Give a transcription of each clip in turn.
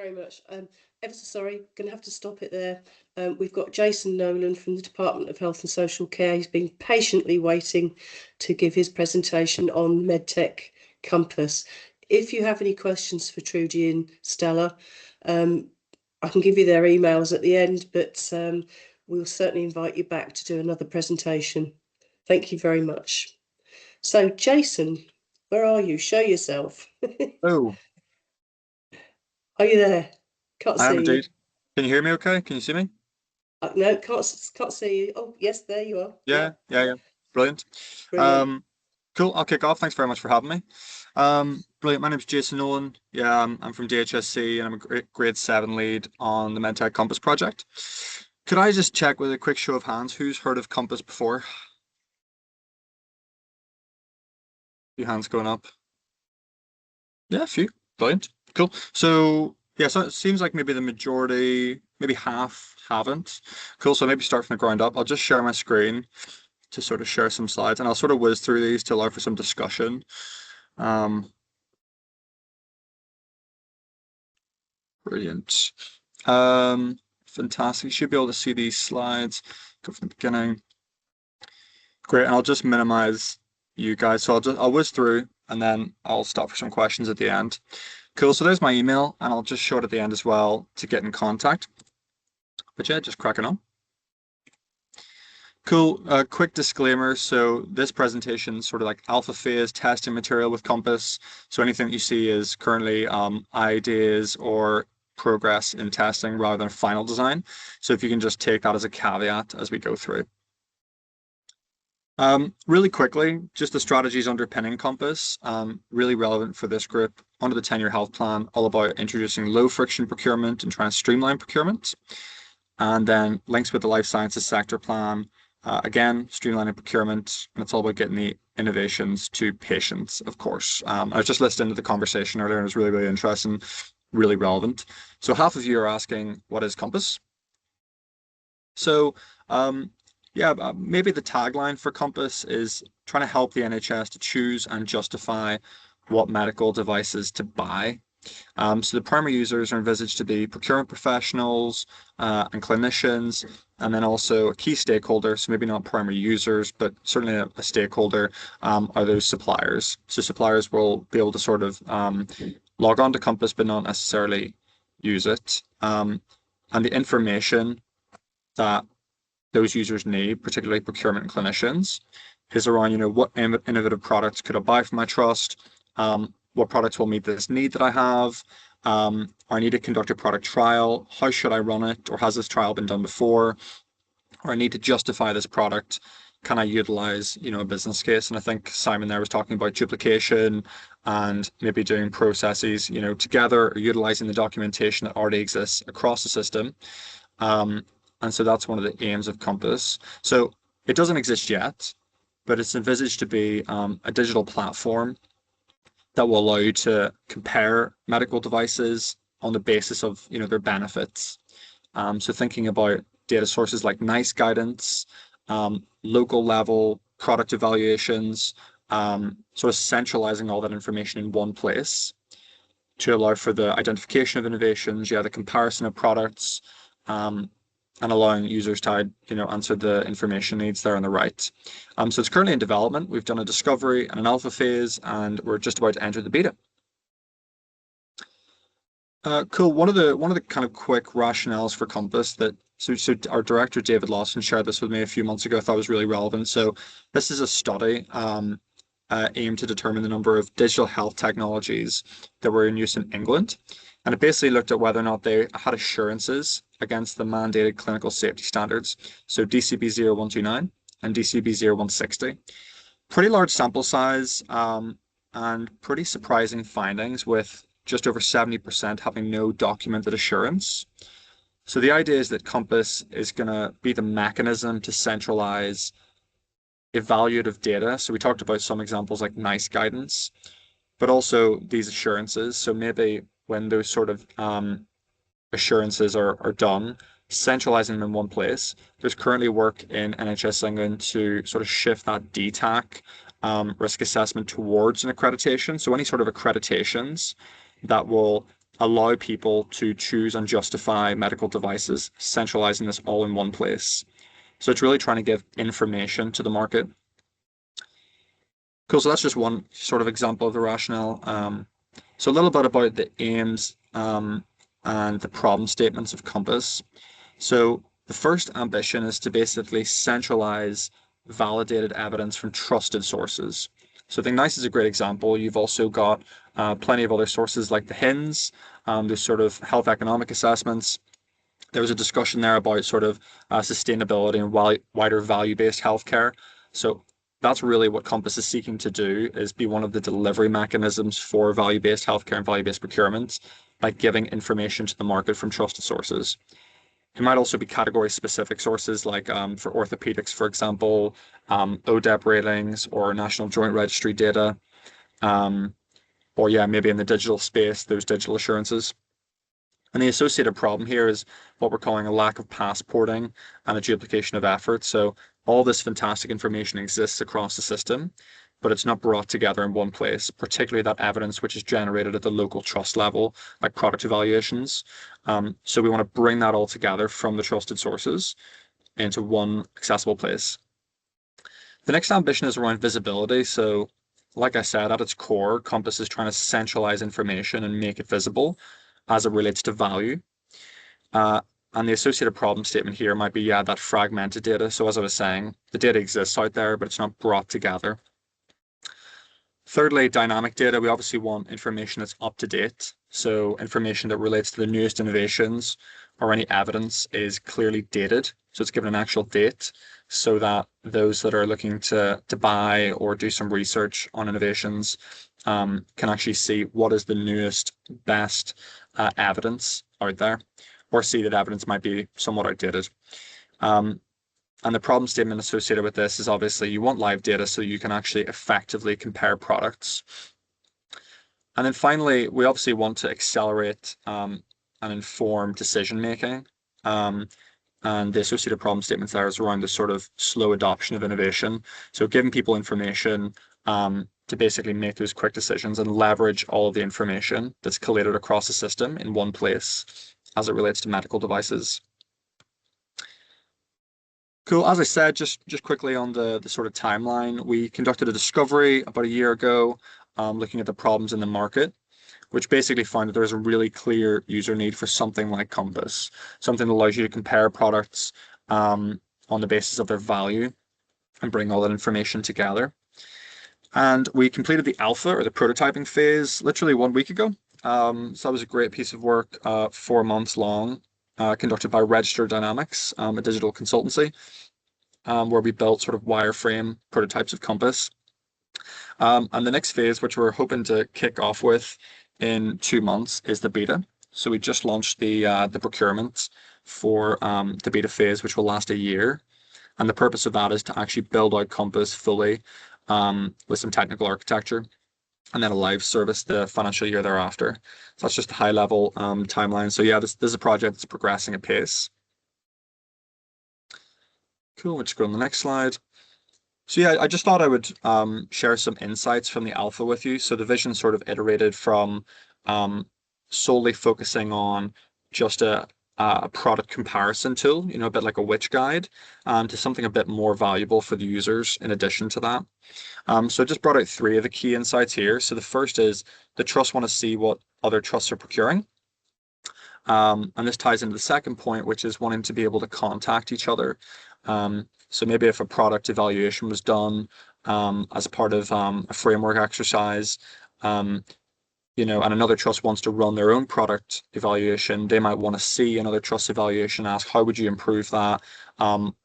very much. Ever so sorry, going to have to stop it there. We've got Jason Nolan from the Department of Health and Social Care. He's been patiently waiting to give his presentation on MedTech Compass. If you have any questions for Trudy and Stella, I can give you their emails at the end, but we'll certainly invite you back to do another presentation. Thank you very much. So, Jason, where are you? Show yourself. Oh, Are you there? Can't I am see you. indeed. Can you hear me okay? Can you see me? No, can't see you. Oh, yes, there you are. Yeah. Brilliant. Brilliant. Cool. I'll kick off. Thanks very much for having me. Brilliant. My name's Jason Nolan. Yeah, I'm from DHSC and I'm a grade 7 lead on the MedTech Compass project. Could I just check with a quick show of hands who's heard of Compass before? A few hands going up. Yeah, a few. Brilliant. Cool. So yeah, so it seems like maybe the majority, maybe half haven't. Cool. So maybe start from the ground up. I'll just share my screen to sort of share some slides, and I'll sort of whiz through these to allow for some discussion. Brilliant. Fantastic. You should be able to see these slides. Go from the beginning. Great. And I'll just minimize you guys. So I'll whiz through and then I'll stop for some questions at the end. Cool. So there's my email, and I'll just show it at the end as well to get in contact. But yeah, just cracking on. Cool. Quick disclaimer. So this presentation is sort of like alpha phase testing material with Compass. So anything that you see is currently ideas or progress in testing rather than final design. So if you can just take that as a caveat as we go through. Really quickly, just the strategies underpinning Compass, really relevant for this group. Under the 10-year health plan, all about introducing low friction procurement and trying to streamline procurement. And then links with the life sciences sector plan. Again, streamlining procurement, and it's all about getting the innovations to patients, of course. I was just listening to the conversation earlier, and it was really, really interesting, really relevant. So half of you are asking, what is Compass? So maybe the tagline for Compass is trying to help the NHS to choose and justify what medical devices to buy. So the primary users are envisaged to be procurement professionals and clinicians, and then also a key stakeholder, so maybe not primary users, but certainly a stakeholder, are those suppliers. So suppliers will be able to sort of log on to Compass, but not necessarily use it. And the information that those users need, particularly procurement and clinicians, is around, what innovative products could I buy from my trust? What products will meet this need that I have? I need to conduct a product trial. How should I run it? Or has this trial been done before? Or I need to justify this product. Can I utilize, a business case? And I think Simon there was talking about duplication and maybe doing processes, together, or utilizing the documentation that already exists across the system. And so that's one of the aims of Compass. So it doesn't exist yet, but it's envisaged to be a digital platform that will allow you to compare medical devices on the basis of their benefits. So thinking about data sources like NICE guidance, local level product evaluations, sort of centralizing all that information in one place to allow for the identification of innovations, the comparison of products, and allowing users to answer the information needs there on the right. So it's currently in development. We've done a discovery and an alpha phase, and we're just about to enter the beta. Cool. One of the kind of quick rationales for Compass that so our director David Lawson shared this with me a few months ago. I thought was really relevant. So this is a study aimed to determine the number of digital health technologies that were in use in England. And it basically looked at whether or not they had assurances against the mandated clinical safety standards. So DCB 0129 and DCB 0160. Pretty large sample size and pretty surprising findings, with just over 70% having no documented assurance. So the idea is that Compass is going to be the mechanism to centralize evaluative data. So we talked about some examples like NICE guidance, but also these assurances. So maybe when those sort of assurances are done, centralizing them in one place. There's currently work in NHS England to sort of shift that DTAC risk assessment towards an accreditation. So any sort of accreditations that will allow people to choose and justify medical devices, centralizing this all in one place. So it's really trying to give information to the market. Cool. So that's just one sort of example of the rationale. So a little bit about the aims and the problem statements of Compass. So the first ambition is to basically centralize validated evidence from trusted sources. So I think NICE is a great example. You've also got plenty of other sources like the HINS, there's sort of health economic assessments. There was a discussion there about sort of sustainability and wider value-based healthcare. So that's really what Compass is seeking to do, is be one of the delivery mechanisms for value-based healthcare and value-based procurement by giving information to the market from trusted sources. It might also be category specific sources like for orthopedics, for example, ODEP ratings or National Joint Registry data, or yeah, maybe in the digital space, those digital assurances. And the associated problem here is what we're calling a lack of passporting and a duplication of effort. So all this fantastic information exists across the system, but it's not brought together in one place, particularly that evidence which is generated at the local trust level, like product evaluations. So we want to bring that all together from the trusted sources into one accessible place. The next ambition is around visibility. So like I said, at its core, Compass is trying to centralize information and make it visible as it relates to value. And the associated problem statement here might be, yeah, that fragmented data. So as I was saying, the data exists out there, but it's not brought together. Thirdly, dynamic data. We obviously want information that's up to date. So information that relates to the newest innovations or any evidence is clearly dated. So it's given an actual date so that those that are looking to buy or do some research on innovations can actually see what is the newest, best evidence out there, or see that evidence might be somewhat outdated. And the problem statement associated with this is obviously you want live data so you can actually effectively compare products. And then finally, we obviously want to accelerate and inform decision making. And the associated problem statements there is around the sort of slow adoption of innovation. So giving people information to basically make those quick decisions and leverage all of the information that's collated across the system in one place as it relates to medical devices. Cool. As I said, just quickly on the sort of timeline, we conducted a discovery about a year ago, looking at the problems in the market, which basically found that there's a really clear user need for something like Compass, something that allows you to compare products on the basis of their value and bring all that information together. And we completed the alpha or the prototyping phase literally 1 week ago. So that was a great piece of work, 4 months long, conducted by Register Dynamics, a digital consultancy, where we built sort of wireframe prototypes of Compass. And the next phase, which we're hoping to kick off with in 2 months, is the beta. So we just launched the procurement for the beta phase, which will last a year. And the purpose of that is to actually build out Compass fully with some technical architecture, and then a live service the financial year thereafter. So that's just a high level timeline. So yeah, this is a project that's progressing at pace. Cool, let's go on the next slide. So yeah, I just thought I would share some insights from the alpha with you. So the vision sort of iterated from solely focusing on just a product comparison tool, a bit like a witch guide, to something a bit more valuable for the users in addition to that. So I just brought out 3 of the key insights here. So the first is the trusts want to see what other trusts are procuring. And this ties into the second point, which is wanting to be able to contact each other. So maybe if a product evaluation was done as part of a framework exercise, and another trust wants to run their own product evaluation, they might want to see another trust evaluation, ask, how would you improve that?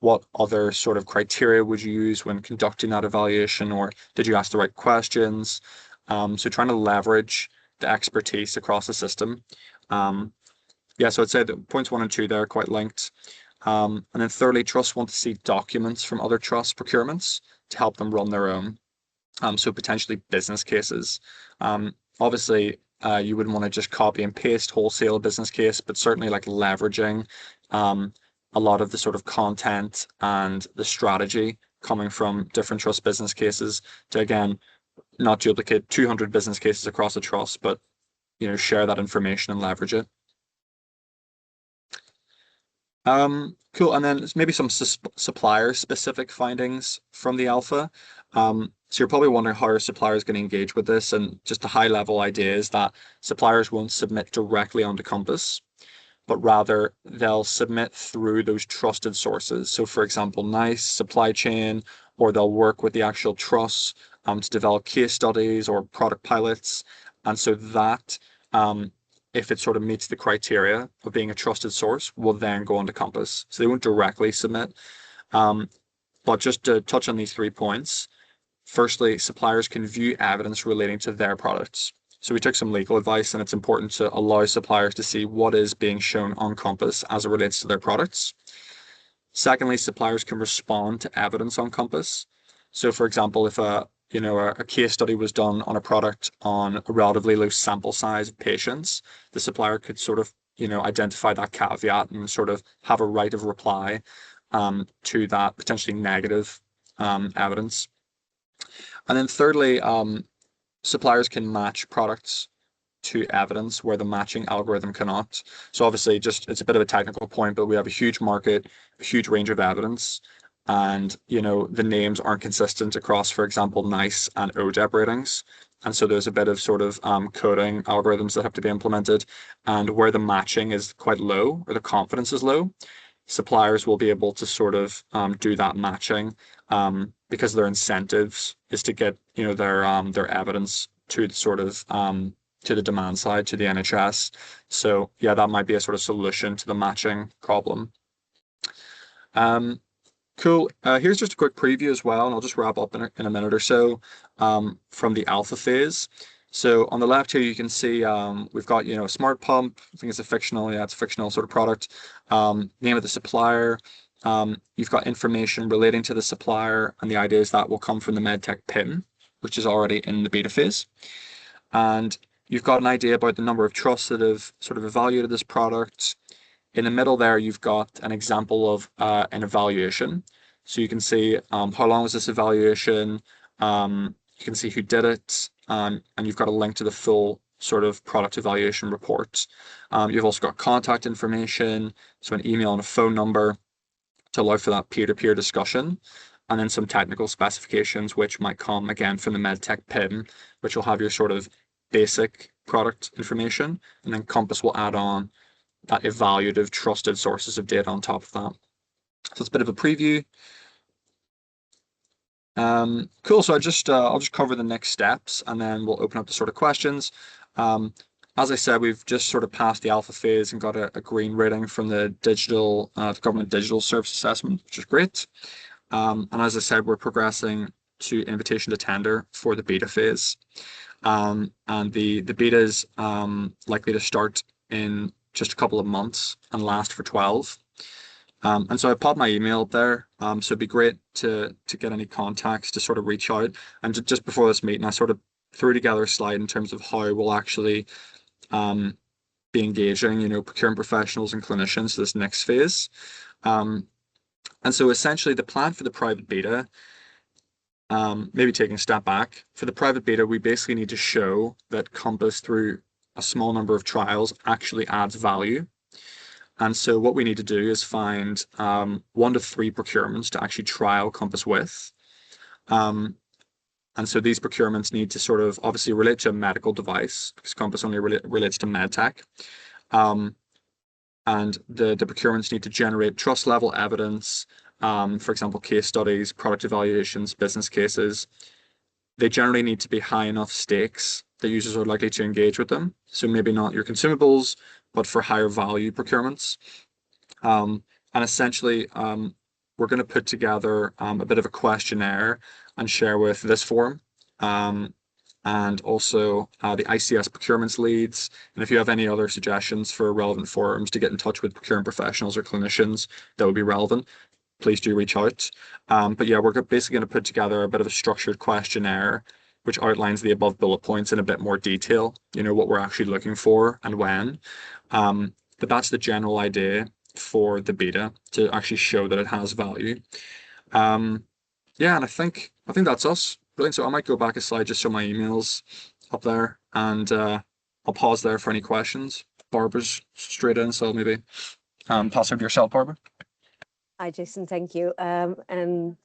What other sort of criteria would you use when conducting that evaluation? Or did you ask the right questions? So trying to leverage the expertise across the system. Yeah, so I'd say that points 1 and 2 there are quite linked. And then thirdly, trusts want to see documents from other trust procurements to help them run their own. So potentially business cases. Obviously, you wouldn't want to just copy and paste wholesale business case, but certainly like leveraging a lot of the sort of content and the strategy coming from different trust business cases to, again, not duplicate 200 business cases across a trust, but share that information and leverage it. Cool. And then maybe some supplier specific findings from the alpha. So you're probably wondering how are suppliers going to engage with this, and just the high level idea is that suppliers won't submit directly onto Compass, but rather they'll submit through those trusted sources. So for example, NICE, supply chain, or they'll work with the actual trusts to develop case studies or product pilots. And so that, if it sort of meets the criteria of being a trusted source, will then go onto Compass. So they won't directly submit. But just to touch on these 3 points, firstly, suppliers can view evidence relating to their products. So we took some legal advice, and it's important to allow suppliers to see what is being shown on Compass as it relates to their products. Secondly, suppliers can respond to evidence on Compass. So for example, if a case study was done on a product on a relatively low sample size of patients, the supplier could sort of, identify that caveat and sort of have a right of reply to that potentially negative evidence. And then thirdly, suppliers can match products to evidence where the matching algorithm cannot. So obviously, it's a bit of a technical point, but we have a huge market, a huge range of evidence, and the names aren't consistent across, for example, NICE and ODEP ratings. And so there's a bit of sort of coding algorithms that have to be implemented, and where the matching is quite low or the confidence is low, suppliers will be able to sort of do that matching because their incentives is to get their evidence to the sort of to the demand side, to the NHS. So yeah, that might be a sort of solution to the matching problem. Cool. Here's just a quick preview as well, and I'll just wrap up in a minute or so from the alpha phase. So on the left here, you can see we've got, a smart pump. I think it's a fictional sort of product. Name of the supplier. You've got information relating to the supplier, and the idea is that will come from the MedTech PIM, which is already in the beta phase. And you've got an idea about the number of trusts that have sort of evaluated this product. In the middle there, you've got an example of an evaluation. So you can see how long was this evaluation. You can see who did it, and you've got a link to the full sort of product evaluation report. You've also got contact information, so an email and a phone number to allow for that peer-to-peer discussion, and then some technical specifications, which might come again from the MedTech PIM, which will have your sort of basic product information, and then Compass will add on that evaluative trusted sources of data on top of that. So it's a bit of a preview. Cool. So I'll just cover the next steps, and then we'll open up to sort of questions. As I said, we've just sort of passed the alpha phase and got a green rating from the government digital service assessment, which is great. And as I said, we're progressing to invitation to tender for the beta phase. And the beta is likely to start in just a couple of months and last for 12. And so I popped my email up there. So it'd be great to get any contacts to sort of reach out. And just before this meeting, I sort of threw together a slide in terms of how we'll actually be engaging, procurement professionals and clinicians this next phase. And so essentially the plan for the private beta, maybe taking a step back, for the private beta, we basically need to show that Compass, through a small number of trials, actually adds value. And so what we need to do is find 1 to 3 procurements to actually trial Compass with. And so these procurements need to sort of obviously relate to a medical device, because Compass only relates to medtech. And the procurements need to generate trust level evidence, for example, case studies, product evaluations, business cases. They generally need to be high enough stakes that users are likely to engage with them. So maybe not your consumables, but for higher value procurements. And essentially, we're going to put together a bit of a questionnaire and share with this forum, and also the ICS procurements leads. And if you have any other suggestions for relevant forums to get in touch with procurement professionals or clinicians that would be relevant, please do reach out. But yeah, we're basically going to put together a bit of a structured questionnaire which outlines the above bullet points in a bit more detail, what we're actually looking for and when. But that's the general idea for the beta, to actually show that it has value. Yeah, and I think that's us. Brilliant. So I might go back a slide just so my email's up there, and I'll pause there for any questions. Barbara's straight in, so maybe pass over to yourself, Barbara. Hi, Jason. Thank you. And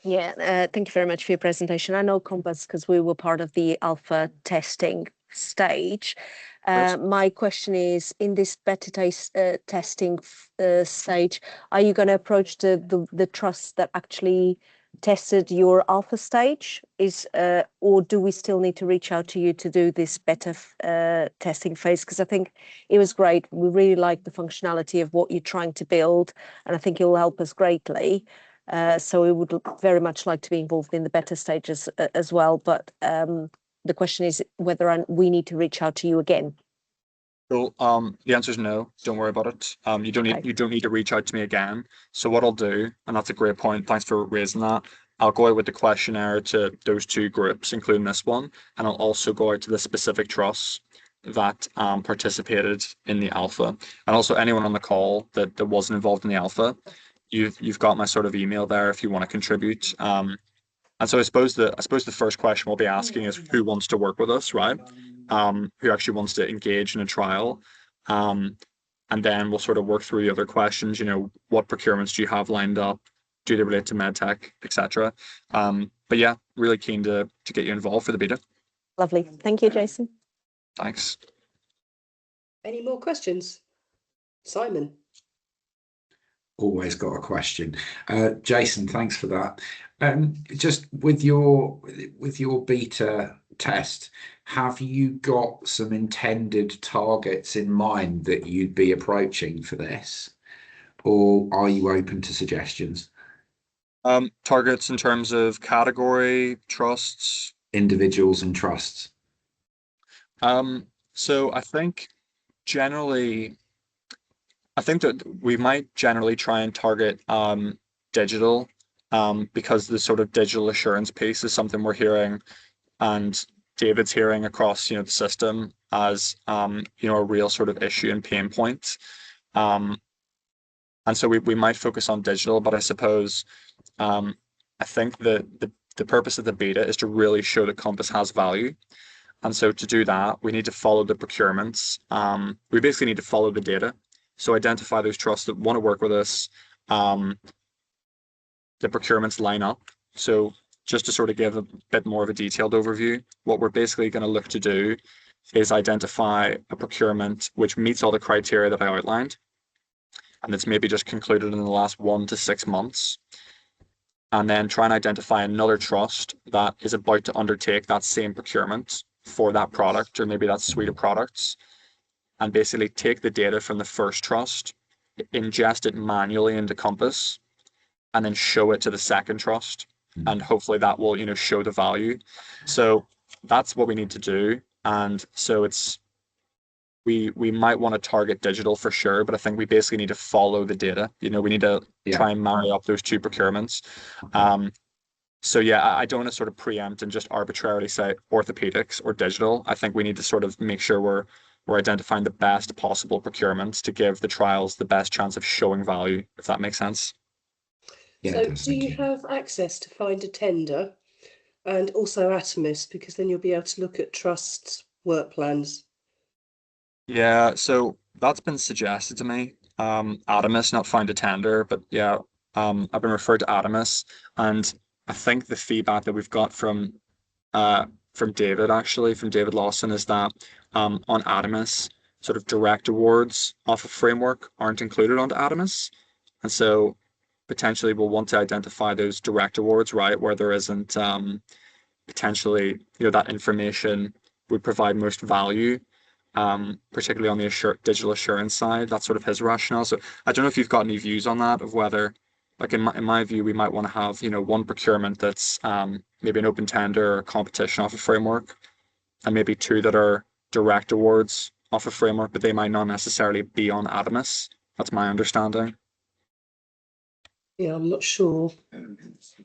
yeah, thank you very much for your presentation. I know Compass because we were part of the alpha testing stage. Great. My question is, in this beta testing stage, are you going to approach the trusts that actually tested your alpha stage? Or do we still need to reach out to you to do this beta testing phase? Because I think it was great. We really like the functionality of what you're trying to build, and I think it will help us greatly. So we would very much like to be involved in the beta stages as well. But the question is whether we need to reach out to you again. So the answer is no. Don't worry about it. You don't need Okay. you don't need to reach out to me again. So what I'll do, and that's a great point. Thanks for raising that. I'll go out with the questionnaire to those two groups, including this one, and I'll also go out to the specific trusts that participated in the alpha, and also anyone on the call that wasn't involved in the alpha. You've got my sort of email there if you want to contribute. And so I suppose the first question we'll be asking is who wants to work with us, right? Who actually wants to engage in a trial. And then we'll sort of work through the other questions, what procurements do you have lined up? Do they relate to medtech, etc. But yeah, really keen to get you involved for the beta. Lovely. Thank you, Jason. Thanks. Any more questions? Simon. Always got a question. Jason, thanks for that. Just with your beta test, have you got some intended targets in mind that you'd be approaching for this, or are you open to suggestions? Targets in terms of category, trusts, individuals and trusts. So I think that we might generally try and target digital, because the sort of digital assurance piece is something we're hearing, and David's hearing across the system as a real sort of issue and pain point. And so we might focus on digital, but I suppose I think the purpose of the beta is to really show that Compass has value. And so to do that, we need to follow the procurements. We basically need to follow the data. So identify those trusts that want to work with us. The procurements line up. So just to sort of give a bit more of a detailed overview, what we're basically going to look to do is identify a procurement which meets all the criteria that I outlined, and it's maybe just concluded in the last 1 to 6 months. And then try and identify another trust that is about to undertake that same procurement for that product, or maybe that suite of products, and basically take the data from the first trust, ingest it manually into Compass, and then show it to the second trust. And hopefully that will, show the value. So that's what we need to do. And so we might want to target digital for sure, but I think we basically need to follow the data. We need to try and marry up those two procurements. So yeah, I don't want to sort of preempt and just arbitrarily say orthopedics or digital. I think we need to sort of make sure we're identifying the best possible procurements to give the trials the best chance of showing value, if that makes sense. Yeah, so do you have access to find a tender and also Atomis, because then you'll be able to look at trusts' work plans? Yeah, so that's been suggested to me. Atomis, not find a tender, but yeah, I've been referred to Atomis, and I think the feedback that we've got from David, actually, from David Lawson, is that on Atomis, sort of direct awards off a framework aren't included onto Atomis. And so potentially we'll want to identify those direct awards, right, where there isn't potentially, that information would provide most value, particularly on the digital assurance side. That's sort of his rationale. So I don't know if you've got any views on that, of whether, like in my view, we might want to have, one procurement that's maybe an open tender or competition off a framework, and maybe 2 that are direct awards off a framework, but they might not necessarily be on Atomis. That's my understanding. Yeah, I'm not sure.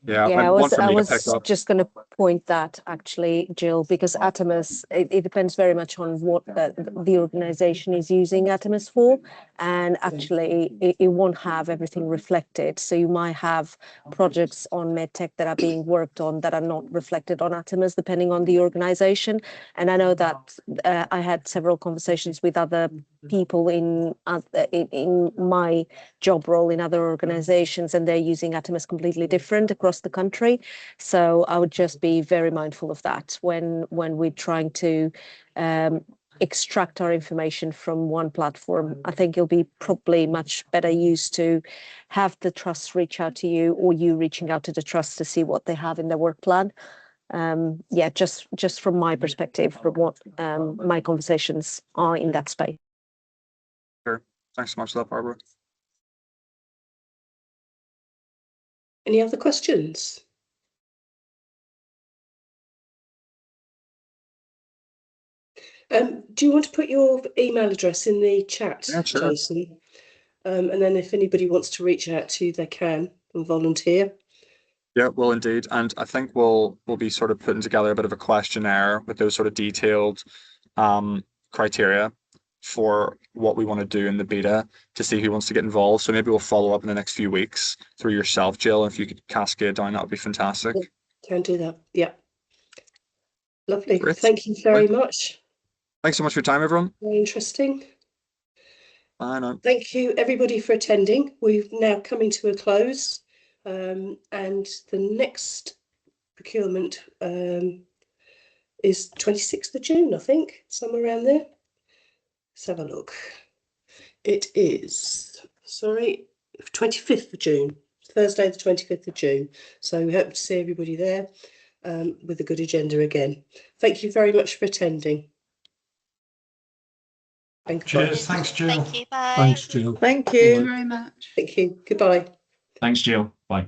Yeah, Yeah, one for I me to was pick up. just going to point that actually, Jill, because Atomus, it depends very much on what the organization is using Atomus for, and actually it won't have everything reflected. So you might have projects on medtech that are being worked on that are not reflected on Atomus, depending on the organization. And I know that I had several conversations with other people in my job role in other organizations, and they're using Atomus completely different across the country. So I would just be very mindful of that when we're trying to extract our information from one platform. I think it'll be probably much better used to have the trust reach out to you, or you reaching out to the trust to see what they have in their work plan. Yeah, just from my perspective, from what my conversations are in that space. Sure. Thanks so much for that, Barbara. Any other questions? Do you want to put your email address in the chat, Yeah, sure. Jason? And then if anybody wants to reach out to you, they can and volunteer. Yeah, well, indeed. And I think we'll be sort of putting together a bit of a questionnaire with those sort of detailed criteria for what we want to do in the beta to see who wants to get involved. So maybe we'll follow up in the next few weeks through yourself, Jill. If you could cascade down, that would be fantastic. Can do that. Yeah. Lovely. Great. Thank you very much. Thanks so much for your time, everyone. Very interesting. Bye now. Thank you, everybody, for attending. We're now coming to a close. And the next procurement is 26th of June, I think, somewhere around there. Let's have a look. It is, 25th of June, Thursday, the 25th of June. So we hope to see everybody there with a good agenda again. Thank you very much for attending. Cheers. Thanks, Jill. Thank you. Bye. Thanks, Jill. Thank you very much. Thank you. Goodbye. Thanks, Jill. Bye.